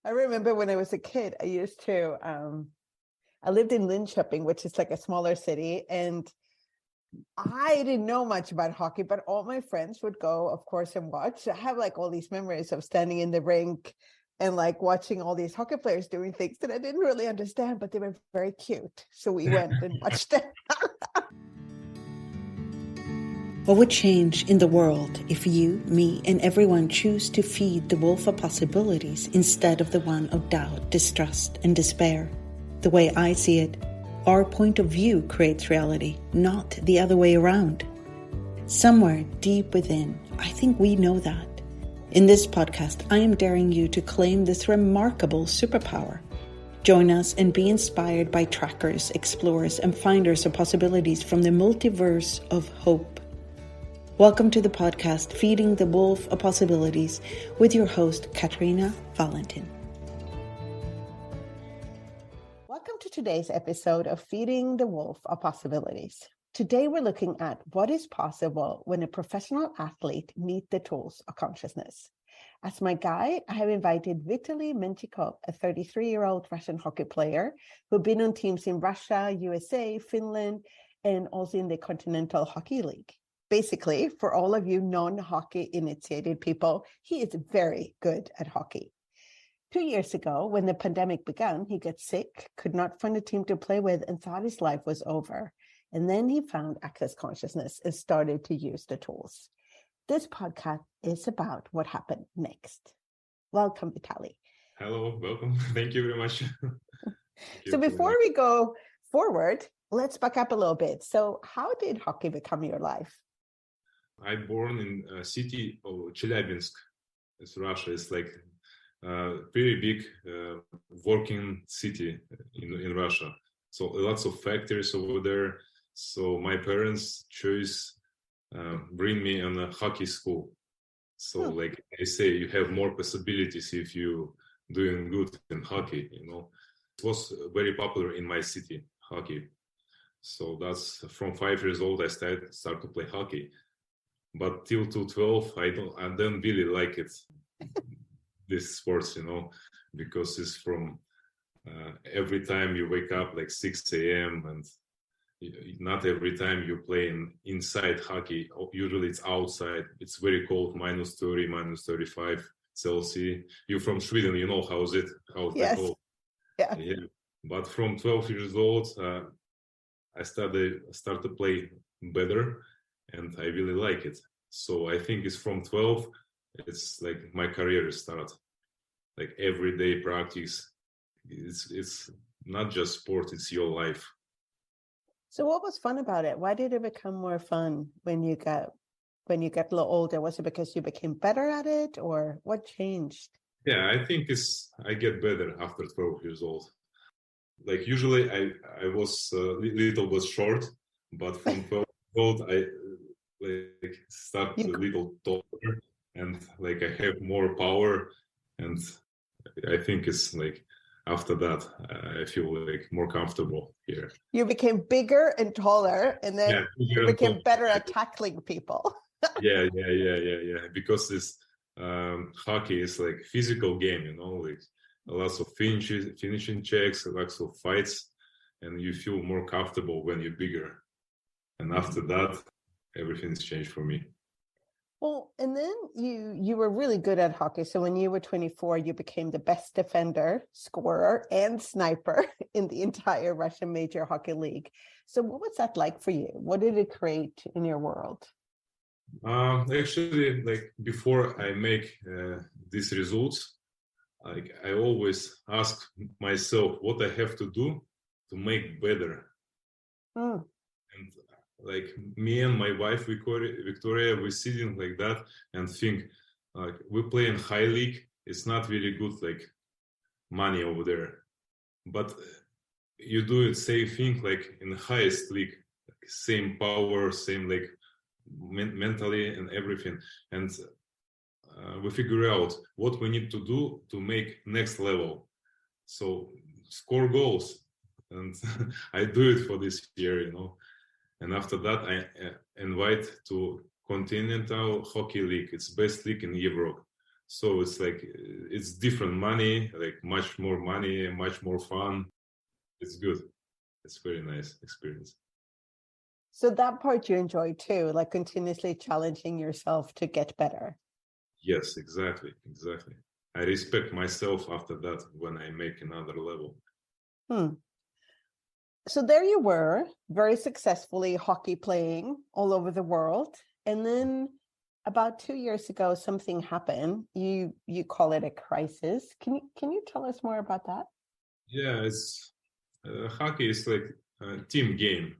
I remember when I was a kid, I lived in Linköping, which is like a smaller city, and I didn't know much about hockey, but all my friends would go, of course, and watch. I have like all these memories of standing in the rink and like watching all these hockey players doing things that I didn't really understand, but they were very cute. So we went and watched them. What would change in the world if you, me, and everyone choose to feed the wolf of possibilities instead of the one of doubt, distrust, and despair? The way I see it, our point of view creates reality, not the other way around. Somewhere deep within, I think we know that. In this podcast, I am daring you to claim this remarkable superpower. Join us and be inspired by trackers, explorers, and finders of possibilities from the multiverse of hope. Welcome to the podcast, Feeding the Wolf of Possibilities, with your host, Katarina Valentin. Welcome to today's episode of Feeding the Wolf of Possibilities. Today, we're looking at what is possible when a professional athlete meets the tools of consciousness. As my guide, I have invited Vitaly Menshikov, a 33-year-old Russian hockey player who's been on teams in Russia, USA, Finland, and also in the Continental Hockey League. Basically, for all of you non-hockey initiated people, he is very good at hockey. 2 years ago, when the pandemic began, he got sick, could not find a team to play with, and thought his life was over. And then he found access consciousness and started to use the tools. This podcast is about what happened next. Welcome, Vitaly. Hello, welcome. Thank you very much. So before we go forward, let's back up a little bit. So how did hockey become your life? I'm born in a city of Chelyabinsk. It's Russia. It's like a very big working city in Russia. So lots of factories over there. So my parents chose bring me on a hockey school. So like I say, you have more possibilities if you doing good in hockey, you know. It was very popular in my city, hockey. So that's from 5 years old I start to play hockey. But till to 12, I don't really like it, this sports, you know, because it's from every time you wake up like 6 a.m. and not every time you play inside hockey. Usually it's outside. It's very cold, minus 30, minus 35 Celsius. You're from Sweden, you know how's it? How's yes. the cold? Yeah. But from 12 years old, I started to play better. And I really like it. So I think it's from 12, it's like my career start. Like everyday practice. It's not just sport, it's your life. So what was fun about it? Why did it become more fun when you got a little older? Was it because you became better at it, or what changed? Yeah, I think I get better after 12 years old. Like usually I was a little bit short, but from 12 years old I like start a little taller and like I have more power, and I think it's like after that I feel like more comfortable here. You became bigger and taller, and then you became better at tackling people. Yeah. Because this hockey is like physical game, you know, like lots of finishing checks, lots of fights, and you feel more comfortable when you're bigger. And after that, everything's changed for me. Well, and then you were really good at hockey. So when you were 24, you became the best defender, scorer, and sniper in the entire Russian Major Hockey League. So what was that like for you? What did it create in your world? Actually, like before I make these results, like I always ask myself what I have to do to make better. And like me and my wife Victoria, we're sitting like that and think like we play in high league. It's not really good, like money over there, but you do the same thing like in the highest league, like same power, same like mentally and everything, and we figure out what we need to do to make next level. So score goals, and I do it for this year, you know. And after that, I invite to Continental Hockey League. It's best league in Europe. So it's like it's different money, like much more money, much more fun. It's good. It's very nice experience. So that part you enjoy too, like continuously challenging yourself to get better. Yes, exactly. I respect myself after that when I make another level. So there you were, very successfully hockey playing all over the world. And then about 2 years ago, something happened. You call it a crisis. Can you tell us more about that? Yeah, it's hockey is like a team game.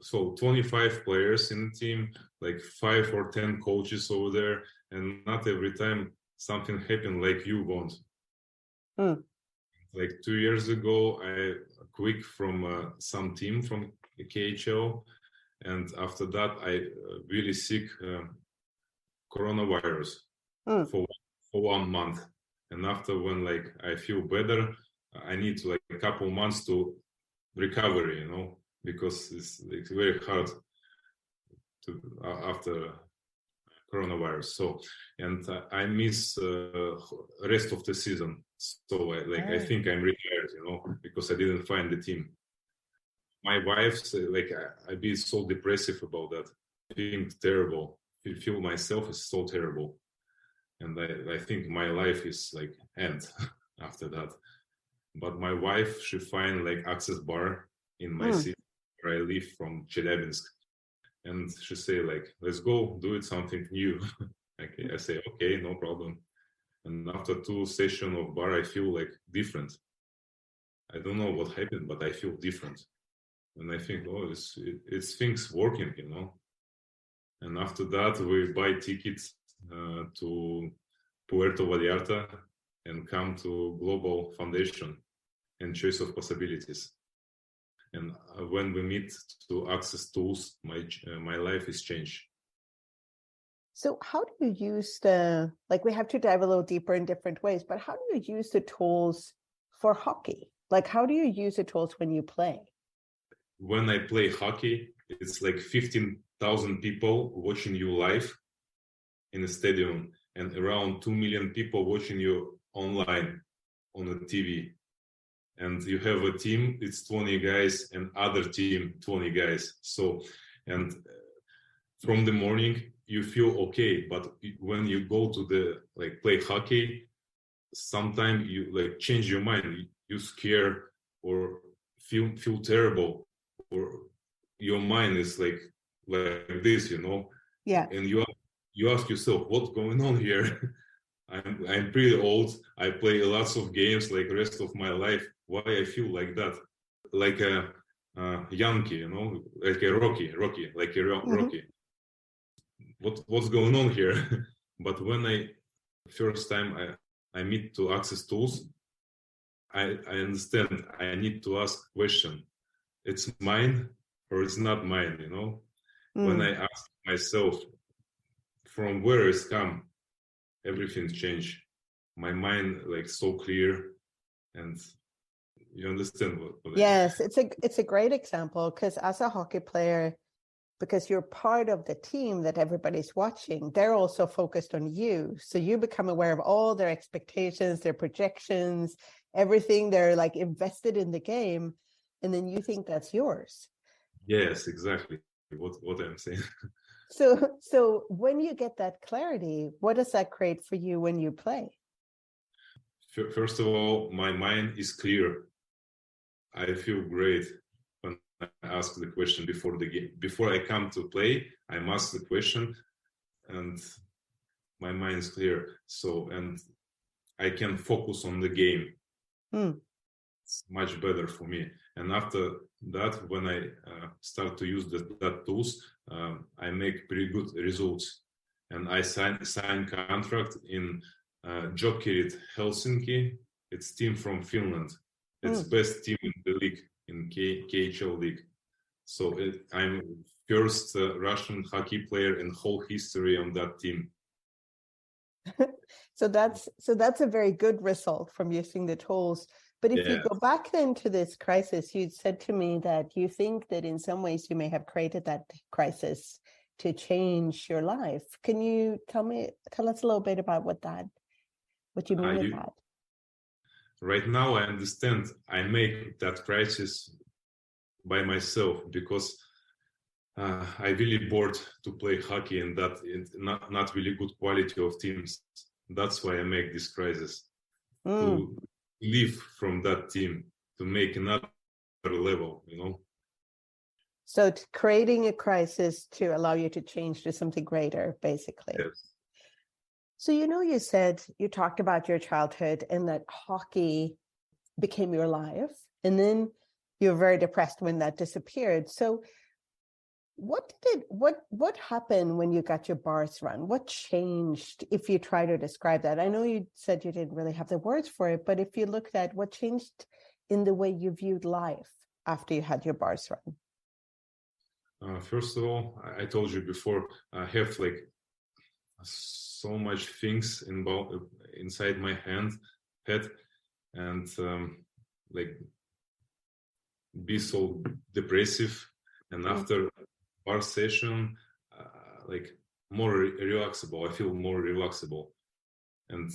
So 25 players in the team, like 5 or 10 coaches over there, and not every time something happened like you want. Like 2 years ago, I quit from some team from the KHL, and after that, I really sick coronavirus for 1 month. And after when like I feel better, I need like a couple months to recovery, because it's like very hard to after coronavirus. So, and I miss rest of the season. So I think I'm retired, because I didn't find the team. My wife said, like, I be so depressive about that. I think terrible. I feel myself is so terrible. And I think my life is like end after that. But my wife, she find like access bar in my city where I live from Chelyabinsk. And she say like, let's go do it something new. I say, okay, no problem. And after 2 sessions of bar, I feel like different. I don't know what happened, but I feel different. And I think, oh, it's things working, And after that, we buy tickets to Puerto Vallarta and come to Global Foundation and Choice of Possibilities. And when we meet to access tools, my life is changed. So how do you use we have to dive a little deeper in different ways, but how do you use the tools for hockey? Like, how do you use the tools when you play? When I play hockey, it's like 15,000 people watching you live in a stadium and around 2 million people watching you online on a TV. And you have a team, it's 20 guys, and other team, 20 guys. So, and from the morning, you feel okay. But when you go to play hockey, sometimes you like change your mind. You scare or feel terrible, or your mind is like this, Yeah. And you ask yourself, what's going on here? I'm pretty old. I play lots of games like the rest of my life. Why I feel like that? Like a Yankee, like a Rocky, like a Rocky. What's going on here? But when first time I meet to access tools, I understand I need to ask question. It's mine or it's not mine, When I ask myself from where it's come, everything changed. My mind like so clear, and you understand what Yes, it's a great example because as a hockey player, because you're part of the team that everybody's watching, they're also focused on you. So you become aware of all their expectations, their projections, everything. They're like invested in the game, and then you think that's yours. Yes, exactly what I'm saying. So when you get that clarity, what does that create for you when you play? First of all, my mind is clear. I feel great when I ask the question before the game. Before I come to play, I ask the question, and my mind is clear. So, and I can focus on the game. It's much better for me. And after that, when I start to use that tools, I make pretty good results. And I sign contract in Jokerit Helsinki. It's team from Finland. It's best team in the league, in KHL league. So I'm first Russian hockey player in whole history on that team. So that's a very good result from using the tools. But if you go back then to this crisis, you said to me that you think that in some ways you may have created that crisis to change your life. Can you tell us a little bit about what that What do you mean with that? Right now, I understand I make that crisis by myself because I really bored to play hockey and that not really good quality of teams. That's why I make this crisis to leave from that team to make another level, So creating a crisis to allow you to change to something greater, basically. Yes. So, you said you talked about your childhood and that hockey became your life, and then you were very depressed when that disappeared. So what happened when you got your bars run? What changed, if you try to describe that? I know you said you didn't really have the words for it, but if you looked at what changed in the way you viewed life after you had your bars run. First of all, I told you before, I have so much things inside my head, and be so depressive. And after bar session, more relaxable. I feel more relaxable, and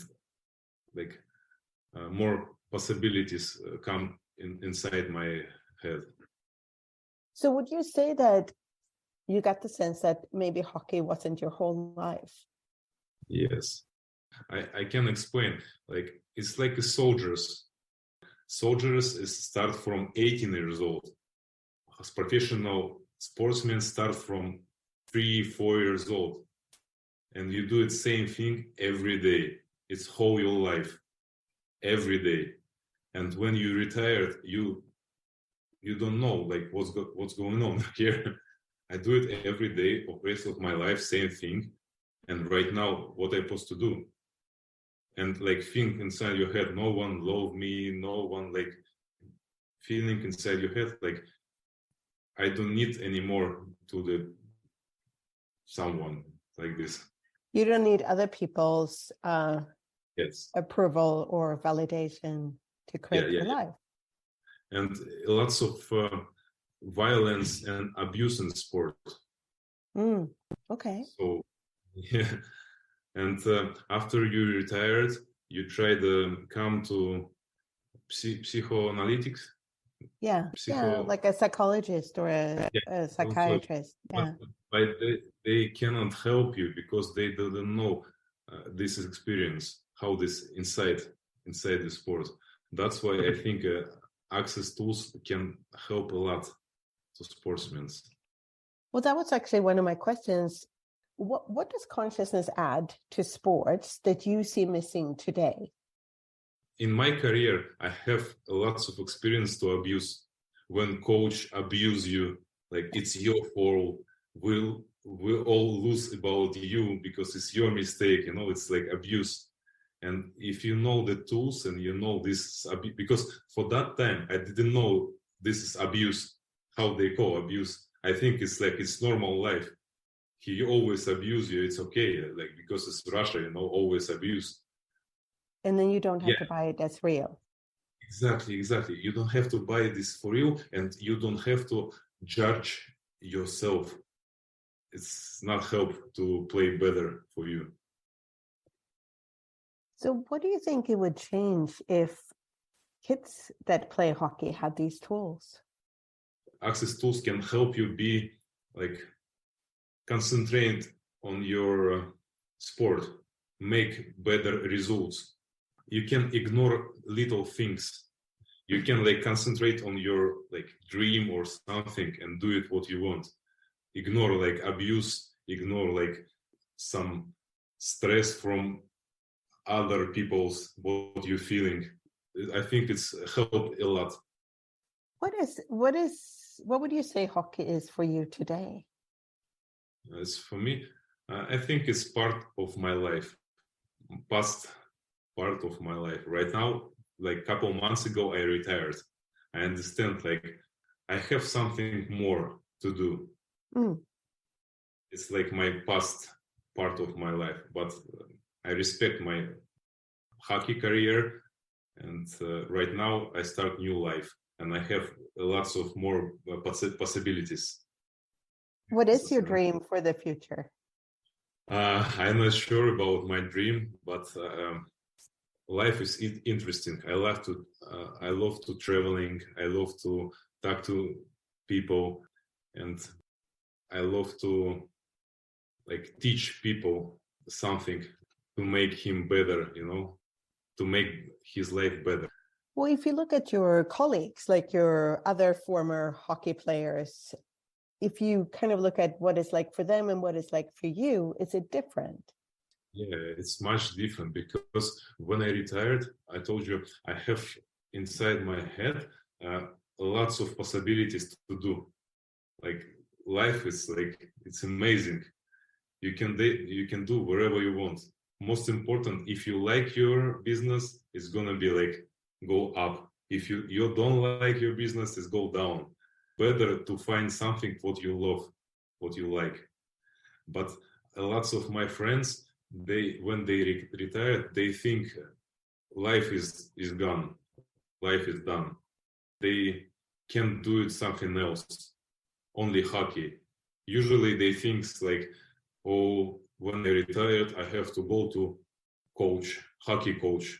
more possibilities come inside my head. So would you say that you got the sense that maybe hockey wasn't your whole life? Yes, I can explain. It's like a soldiers. Soldiers start from 18 years old. As professional sportsmen start from 3-4 years old, and you do the same thing every day. It's whole your life, every day. And when you retired, you don't know what's going on here. I do it every day of rest of my life, same thing. And right now, what I'm supposed to do? And think inside your head, no one love me, no one feeling inside your head, I don't need anymore to someone like this. You don't need other people's Yes. approval or validation to create your life. And lots of violence and abuse in sport. Okay. So, yeah. And after you retired, you try to come to psychoanalytics. Yeah, like a psychologist or a psychiatrist. But they cannot help you because they don't know this experience, how this inside the sport. That's why I think access tools can help a lot to sportsmen. Well, that was actually one of my questions. What does consciousness add to sports that you see missing today? In my career, I have lots of experience to abuse. When coach abuse you, it's your fault. We'll all lose about you because it's your mistake. It's like abuse. And if you know the tools and you know this abuse, because for that time I didn't know this is abuse, how they call abuse. I think it's normal life. He always abuse you. It's okay, because it's Russia, always abuse. And then you don't have to buy it as real. Exactly. You don't have to buy this for real, and you don't have to judge yourself. It's not help to play better for you. So what do you think it would change if kids that play hockey had these tools? Access tools can help you be concentrate on your sport, make better results. You can ignore little things. You can concentrate on your dream or something and do it what you want. Ignore abuse, ignore some stress from other people's what you're feeling. I think it's helped a lot. What would you say hockey is for you today? As for me, I think it's part of my life, past part of my life. Right now, a couple months ago, I retired. I understand I have something more to do. It's my past part of my life, but I respect my hockey career, and right now I start new life, and I have lots of more possibilities. What is your dream for the future? I'm not sure about my dream, but life is interesting. I love to traveling. I love to talk to people, and I love to like teach people something to make him better, to make his life better. Well, if you look at your colleagues, like your other former hockey players, if you kind of look at what it's like for them and what it's like for you, is it different? Yeah, it's much different because when I retired, I told you I have inside my head lots of possibilities to do. Like life is like it's amazing. You can do wherever you want. Most important, if you like your business, it's gonna be like go up. If you don't like your business, it's go down. Better to find something what you love, what you like. But lots of my friends, when they retire, they think life is gone, life is done. They can't do it something else, only hockey. Usually they think like, oh, when I retired, I have to go to hockey coach.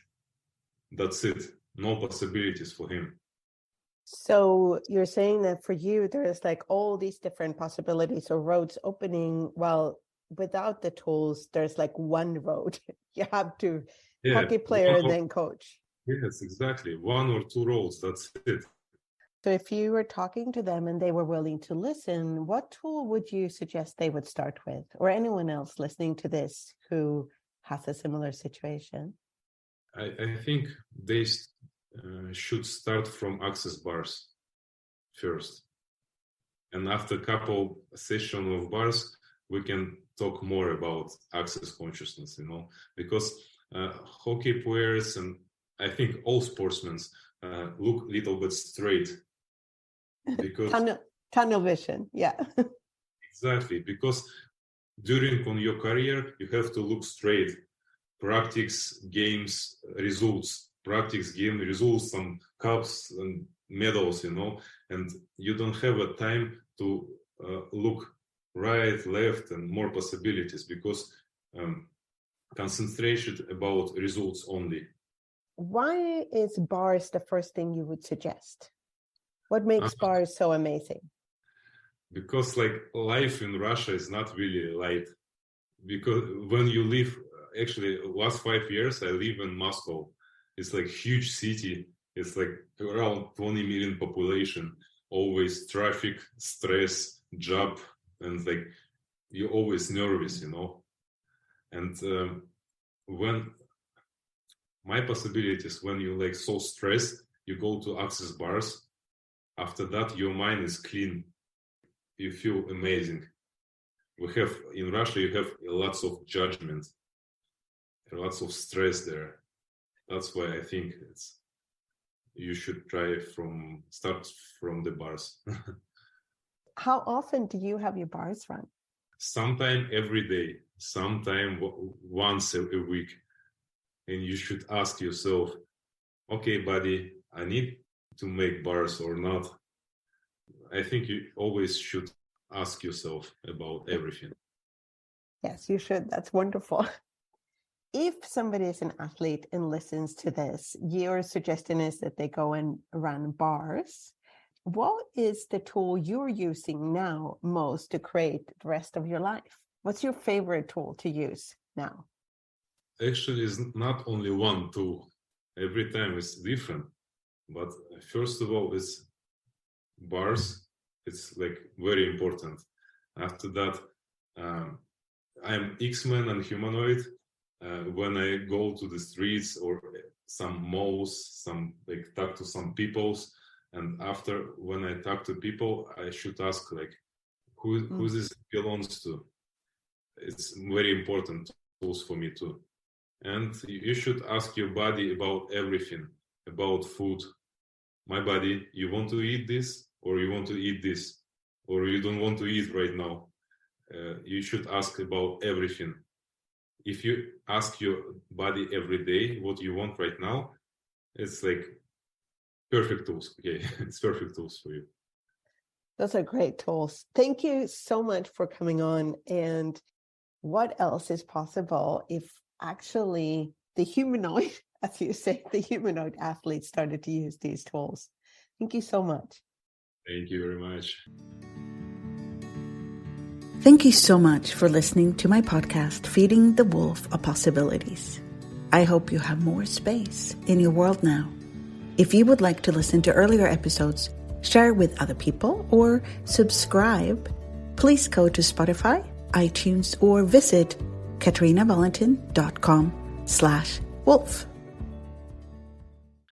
That's it. No possibilities for him. So you're saying that for you, there's like all these different possibilities or roads opening, while without the tools, there's like one road. You have to hockey player and then coach. Yes, exactly. One or two roles, that's it. So if you were talking to them and they were willing to listen, what tool would you suggest they would start with? Or anyone else listening to this who has a similar situation? I think they should start from access bars first. And after a couple sessions of bars, we can talk more about access consciousness, because hockey players and I think all sportsmen look a little bit straight. Because tunnel vision, yeah. Exactly, because during on your career, you have to look straight. Practice games results, some cups and medals, and you don't have a time to look right, left, and more possibilities because concentration about results only. Why is bars the first thing you would suggest? What makes bars so amazing? Because like life in Russia is not really light. Because when you live, actually last 5 years I live in Moscow. It's like huge city. It's like around 20 million population. Always traffic, stress, job, and like you're always nervous, And when my possibilities, when you like so stressed, you go to access bars. After that, your mind is clean. You feel amazing. We have in Russia, you have lots of judgment, lots of stress there. That's why I think you should start from the bars. How often do you have your bars run? Sometime every day, sometime once a week. And you should ask yourself, okay, buddy, I need to make bars or not. I think you always should ask yourself about everything. Yes, you should. That's wonderful. If somebody is an athlete and listens to this, your suggestion is that they go and run bars. What is the tool you're using now most to create the rest of your life? What's your favorite tool to use now? Actually, it's not only one tool. Every time it's different. But first of all, it's bars. It's like very important. After that, I'm X-Men and humanoid. When I go to the streets or some malls, talk to some peoples, and after when I talk to people, I should ask like, who this belongs to. It's very important tools for me too. And you should ask your body about everything, about food. My body, you want to eat this, or you want to eat this, or you don't want to eat right now. You should ask about everything. If you ask your body every day what you want right now, it's like perfect tools. Okay, it's perfect tools for you. Those are great tools. Thank you so much for coming on. And what else is possible if actually the humanoid as you say, the humanoid athletes started to use these tools. Thank you so much. Thank you very much. Thank you so much for listening to my podcast, Feeding the Wolf of Possibilities. I hope you have more space in your world now. If you would like to listen to earlier episodes, share with other people, or subscribe, please go to Spotify, iTunes, or visit KatarinaValentin.com/wolf.